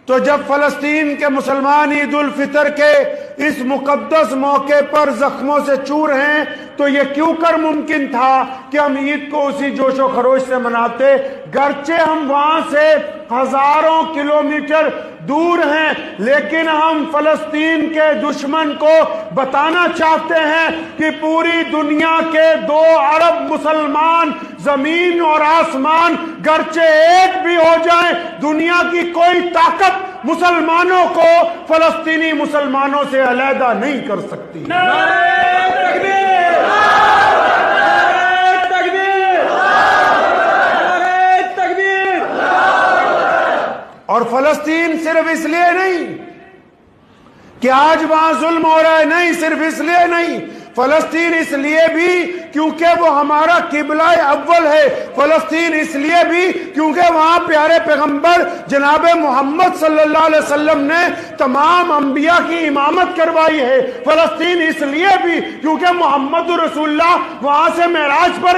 تو جب فلسطین کے مسلمان عید الفطر کے اس مقدس موقع پر زخموں سے چور ہیں تو یہ کیوں کر ممکن تھا کہ ہم عید کو اسی جوش و خروش سے مناتے، گرچہ ہم وہاں سے ہزاروں کلومیٹر دور ہیں، لیکن ہم فلسطین کے دشمن کو بتانا چاہتے ہیں کہ پوری دنیا کے 2 ارب مسلمان زمین اور آسمان گرچہ ایک بھی ہو جائیں، دنیا کی کوئی طاقت مسلمانوں کو فلسطینی مسلمانوں سے علیحدہ نہیں کر سکتی۔ نعرہ تکبیر! نعرہ تکبیر! نعرہ تکبیر! اور فلسطین صرف اس لیے نہیں کہ آج وہاں ظلم ہو رہا ہے، نہیں، صرف اس لیے نہیں، فلسطین اس لیے بھی کیونکہ وہ ہمارا قبلہ اول ہے، فلسطین اس لیے بھی کیونکہ وہاں پیارے پیغمبر جناب محمد صلی اللہ علیہ وسلم نے تمام انبیاء کی امامت کروائی ہے، فلسطین اس لیے بھی کیونکہ محمد رسول اللہ وہاں سے معراج پر